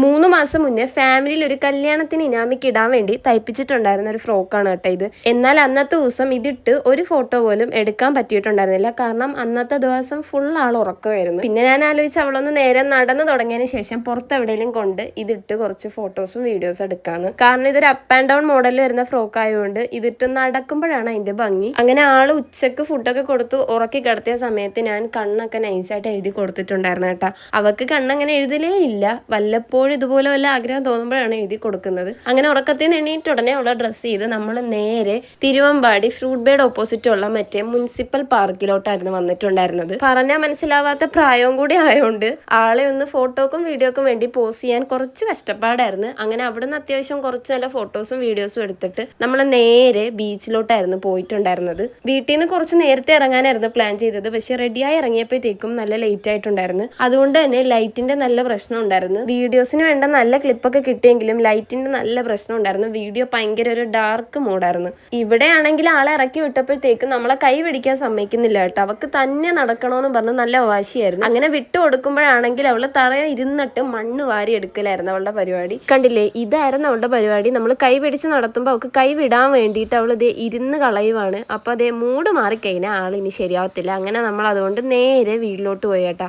3 മാസം മുന്നേ ഫാമിലിയിൽ ഒരു കല്യാണത്തിന് ഇനാമിക്ക് ഇടാൻ വേണ്ടി തയ്പ്പിച്ചിട്ടുണ്ടായിരുന്ന ഒരു ഫ്രോക്കാണ് കേട്ടോ ഇത്. എന്നാൽ അന്നത്തെ ദിവസം ഇതിട്ട് ഒരു ഫോട്ടോ പോലും എടുക്കാൻ പറ്റിയിട്ടുണ്ടായിരുന്നില്ല. കാരണം അന്നത്തെ ദിവസം ഫുൾ ആൾ ഉറക്കമായിരുന്നു. പിന്നെ ഞാൻ ആലോചിച്ച് അവളൊന്ന് നേരെ നടന്നു തുടങ്ങിയതിന് ശേഷം പുറത്ത് എവിടെയെങ്കിലും കൊണ്ട് ഇതിട്ട് കുറച്ച് ഫോട്ടോസും വീഡിയോസും എടുക്കാന്ന്. കാരണം ഇതൊരു അപ്പ് ആൻഡ് ഡൗൺ മോഡലിൽ വരുന്ന ഫ്രോക്ക് ആയതുകൊണ്ട് ഇതിട്ട് നടക്കുമ്പോഴാണ് അതിന്റെ ഭംഗി. അങ്ങനെ ആള് ഉച്ചക്ക് ഫുഡൊക്കെ കൊടുത്ത് ഉറക്കി കിടത്തിയ സമയത്ത് ഞാൻ കണ്ണൊക്കെ നൈസായിട്ട് എഴുതി കൊടുത്തിട്ടുണ്ടായിരുന്നു കേട്ടോ. അവക്ക് കണ്ണങ്ങനെ എഴുതലേ ഇല്ല, വല്ലപ്പോഴും ഇതുപോലെ വല്ല ആഗ്രഹം തോന്നുമ്പോഴാണ് എഴുതി കൊടുക്കുന്നത്. അങ്ങനെ ഉറക്കത്തിൽ നിന്ന് എണീറ്റ് ഉടനെ അവളെ ഡ്രസ്സ് ചെയ്ത് നമ്മൾ നേരെ തിരുവമ്പാടി ഫ്രൂട്ട് ബേഡ് ഓപ്പോസിറ്റുള്ള മറ്റേ മുനിസിപ്പൽ പാർക്കിലോട്ടായിരുന്നു വന്നിട്ടുണ്ടായിരുന്നത്. പറഞ്ഞാൽ മനസ്സിലാവാത്ത പ്രായവും കൂടി ആയതുകൊണ്ട് ആളെ ഒന്ന് ഫോട്ടോക്കും വീഡിയോക്കും വേണ്ടി പോസ് ചെയ്യാൻ കുറച്ച് കഷ്ടപ്പാടായിരുന്നു. അങ്ങനെ അവിടുന്ന് അത്യാവശ്യം കുറച്ച് നല്ല ഫോട്ടോസും വീഡിയോസും എടുത്തിട്ട് നമ്മൾ നേരെ ബീച്ചിലോട്ടായിരുന്നു പോയിട്ടുണ്ടായിരുന്നത്. വീട്ടിൽ നിന്ന് കുറച്ച് നേരത്തെ ഇറങ്ങാനായിരുന്നു പ്ലാൻ ചെയ്തത്. പക്ഷെ റെഡിയായി ഇറങ്ങിയപ്പോഴത്തേക്കും നല്ല ലേറ്റ് ആയിട്ടുണ്ടായിരുന്നു. അതുകൊണ്ട് തന്നെ ലൈറ്റിന്റെ നല്ല പ്രശ്നം ഉണ്ടായിരുന്നു. വീഡിയോസിന് വേണ്ട നല്ല ക്ലിപ്പൊക്കെ കിട്ടിയെങ്കിലും ലൈറ്റിന്റെ നല്ല പ്രശ്നം ഉണ്ടായിരുന്നു. വീഡിയോ ഭയങ്കര ഒരു ഡാർക്ക് മോഡായിരുന്നു. ഇവിടെ ആണെങ്കിൽ ആളെ ഇറക്കി വിട്ടപ്പോഴത്തേക്ക് നമ്മളെ കൈ പിടിക്കാൻ സമ്മതിക്കുന്നില്ല കേട്ടോ. അവക്ക് തന്നെ നടക്കണമെന്ന് പറഞ്ഞ് നല്ല വാശിയായിരുന്നു. അങ്ങനെ വിട്ടു കൊടുക്കുമ്പോഴാണെങ്കിൽ അവള് തറയെ ഇരുന്നിട്ട് മണ്ണ് വാരി എടുക്കലായിരുന്നു അവളുടെ പരിപാടി. കണ്ടില്ലേ, ഇതായിരുന്നു അവളുടെ പരിപാടി. നമ്മൾ കൈ പിടിച്ച് നടത്തുമ്പോൾ അവൾക്ക് കൈ വിടാൻ വേണ്ടിയിട്ട് അവൾ ഇതേ ഇരുന്ന് കളയുവാണ്. അപ്പോൾ അതേ മൂഡ് മാറിക്കഴിഞ്ഞാൽ ആൾ ഇനി ശരിയാവത്തില്ല. അങ്ങനെ നമ്മൾ അതുകൊണ്ട് നേരെ വീട്ടിലോട്ട് പോയി കേട്ടോ.